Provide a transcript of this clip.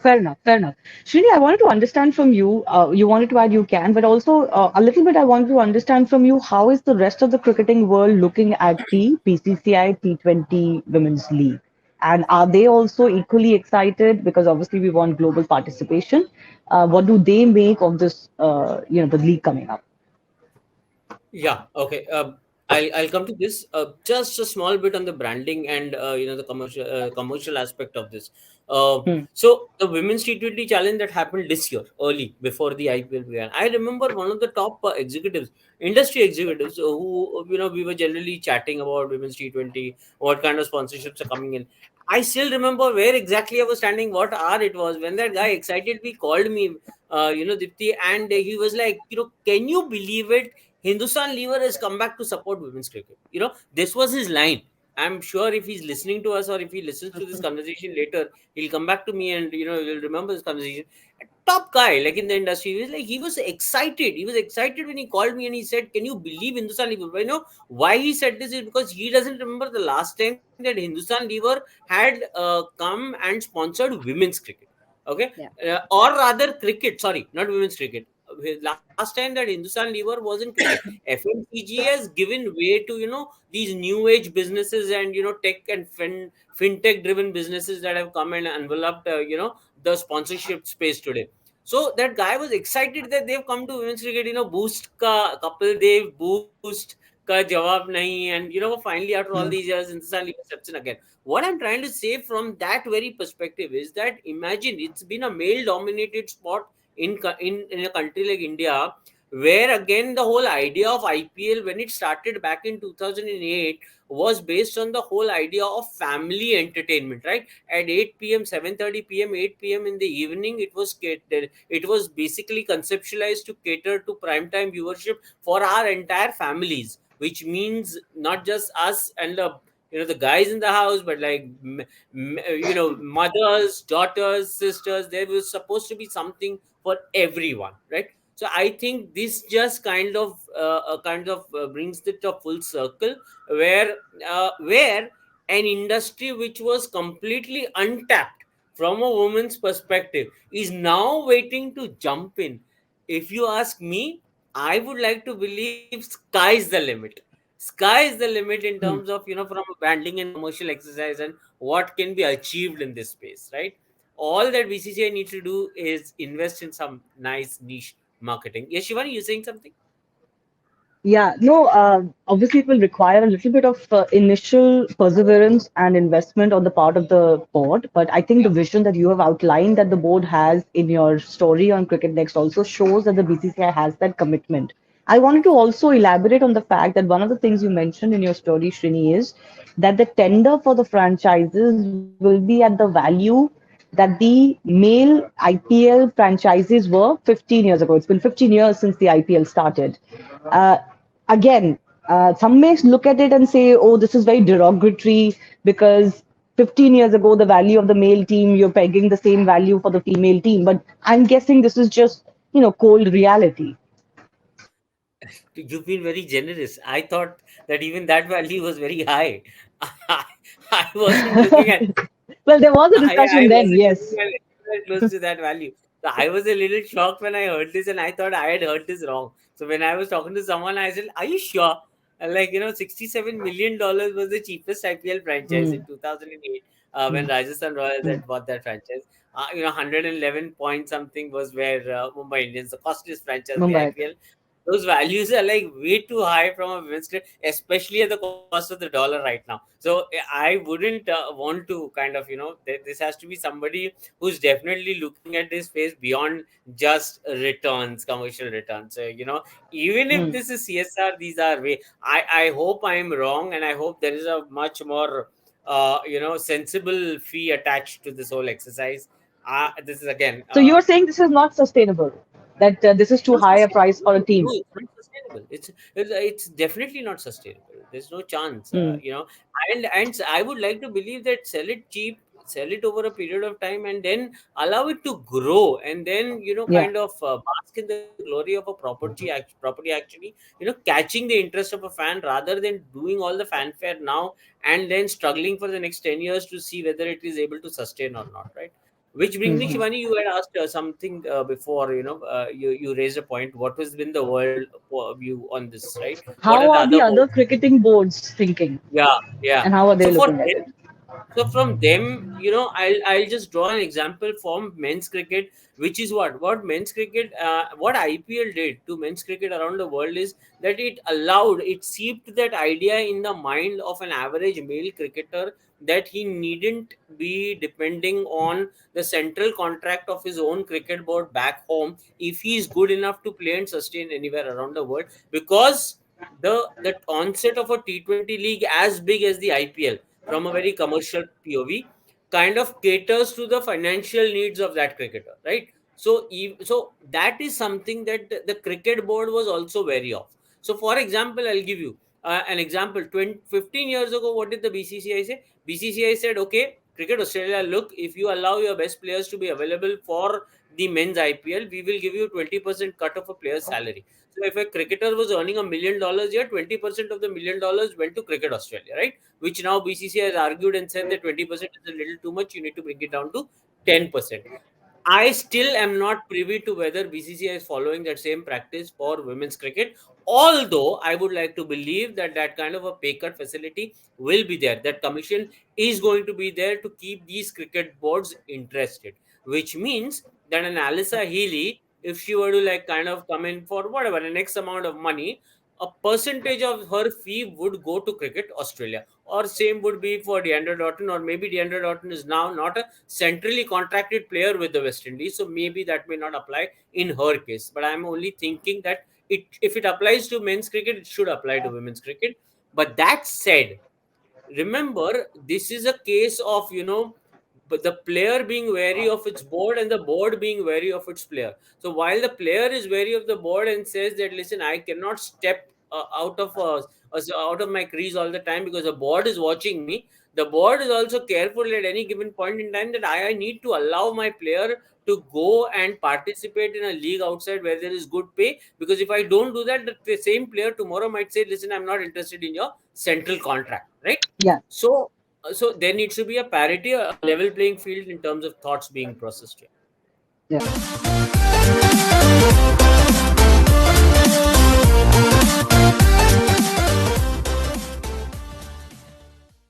Fair enough, fair enough. Srini, I wanted to understand from you, you wanted to add you can, but also a little bit I wanted to understand from you, how is the rest of the cricketing world looking at the BCCI T20 Women's League? And are they also equally excited? Because obviously we want global participation. What do they make of this, the league coming up? Yeah, okay. I'll come to this. Just a small bit on the branding and the commercial aspect of this. Hmm. So the women's T20 challenge that happened this year, early before the IPL began. I remember one of the top executives, industry executives, who we were generally chatting about women's T20, what kind of sponsorships are coming in. I still remember where exactly I was standing, what hour it was when that guy excitedly called me, Dipti, and he was like, can you believe it? Hindustan Lever has come back to support women's cricket. This was his line. I'm sure if he's listening to us or if he listens to this conversation later, he'll come back to me and he'll remember this conversation. A top guy, like in the industry, he was excited. He was excited when he called me and he said, "Can you believe Hindustan Lever?" Why he said this is because he doesn't remember the last time that Hindustan Lever had come and sponsored women's cricket. Okay, Yeah. or rather cricket. Sorry, not women's cricket. Last time that Hindustan Lever was in cricket, FMCG has given way to these new age businesses and tech and fintech driven businesses that have come and enveloped the sponsorship space today. So that guy was excited that they've come to women's cricket. Boost ka couple Dev, boost ka jawab nahi, and finally after all these Hmm. years, Hindustan Lever steps in again. What I'm trying to say from that very perspective is that imagine it's been a male dominated sport in a country like India, where again the whole idea of IPL when it started back in 2008 was based on the whole idea of family entertainment, right? At 8 p.m., 7:30 p.m., 8 p.m. in the evening, it was basically conceptualized to cater to primetime viewership for our entire families, which means not just us and the guys in the house, but like mothers, daughters, sisters. There was supposed to be something for everyone, right? So I think this just kind of brings it a full circle, where an industry which was completely untapped from a woman's perspective is now waiting to jump in. If you ask me, I would like to believe sky is the limit. Sky is the limit in terms Hmm. of from a branding and commercial exercise and what can be achieved in this space, right? All that BCCI needs to do is invest in some nice niche marketing. Yes, Shivani, you saying something? Yeah, no, obviously it will require a little bit of initial perseverance and investment on the part of the board. But I think the vision that you have outlined that the board has in your story on Cricket Next also shows that the BCCI has that commitment. I wanted to also elaborate on the fact that one of the things you mentioned in your story, Srini, is that the tender for the franchises will be at the value that the male IPL franchises were 15 years ago. It's been 15 years since the IPL started. Uh, Again, some may look at it and say, oh, this is very derogatory because 15 years ago, the value of the male team, you're pegging the same value for the female team. But I'm guessing this is just, cold reality. You've been very generous. I thought that even that value was very high. I wasn't looking at Well, there was a I discussion then, wasn't yes. looking at anywhere close to that value. So I was a little shocked when I heard this, and I thought I had heard this wrong. So when I was talking to someone, I said, "Are you sure?" And like $67 million was the cheapest IPL franchise Hmm. in 2008 when Hmm. Rajasthan Royals Hmm. had bought that franchise. 111 point something was where Mumbai Indians, the costliest franchise in the Mumbai. IPL. Those values are like way too high from a women's cricket, especially at the cost of the dollar right now. So I wouldn't want to kind of this has to be somebody who's definitely looking at this space beyond just returns, commercial returns. So even if Hmm. this is CSR, these are way. I hope I am wrong, and I hope there is a much more sensible fee attached to this whole exercise. This is again. So you're saying this is not sustainable, that this is too Not high a price sustainable. for a No, team. it's not sustainable. It's definitely not sustainable. There's no chance. Hmm. And I would like to believe that sell it cheap, sell it over a period of time, and then allow it to grow, and then Yeah. kind of bask in the glory of a property actually, catching the interest of a fan rather than doing all the fanfare now and then struggling for the next 10 years to see whether it is able to sustain or not. Right. Which brings me, Hmm. Shivani, you had asked something before. You raised a point. What has been the world view on this, right? What are How the are other the other boards? cricketing boards thinking, Yeah, yeah. and how are they So for looking at them, it? so from them, I'll just draw an example from men's cricket, which is what men's cricket, what IPL did to men's cricket around the world is that it seeped that idea in the mind of an average male cricketer that he needn't be depending on the central contract of his own cricket board back home if he is good enough to play and sustain anywhere around the world, because the onset of a T20 league as big as the IPL from a very commercial POV kind of caters to the financial needs of that cricketer, right? So that is something that the cricket board was also wary of. So for example, I'll give you an example. 15 years ago, what did the BCCI say? BCCI said, okay, Cricket Australia, look, if you allow your best players to be available for the men's IPL, we will give you 20% cut of a player's salary. So if a cricketer was earning $1 million here, 20% of the $1 million went to Cricket Australia, right? Which now BCCI has argued and said that 20% is a little too much. You need to bring it down to 10%. I still am not privy to whether BCCI is following that same practice for women's cricket. Although I would like to believe that that kind of a pay cut facility will be there. That commission is going to be there to keep these cricket boards interested. Which means that an Alyssa Healy, if she were to like kind of come in for whatever an X amount of money, a percentage of her fee would go to Cricket Australia. Or same would be for Deandra Doughton, or maybe Deandra Doughton is now not a centrally contracted player with the West Indies, so maybe that may not apply in her case. But I'm only thinking that if it applies to men's cricket, it should apply to women's cricket. But that said, remember, this is a case of, but the player being wary of its board and the board being wary of its player. So while the player is wary of the board and says that, listen, I cannot step out of my crease all the time because the board is watching me, the board is also careful at any given point in time that I need to allow my player to go and participate in a league outside where there is good pay, because if I don't do that, the same player tomorrow might say, listen, I'm not interested in your central contract, right? Yeah, So there needs to be a parity, a level playing field in terms of thoughts being processed here. yeah.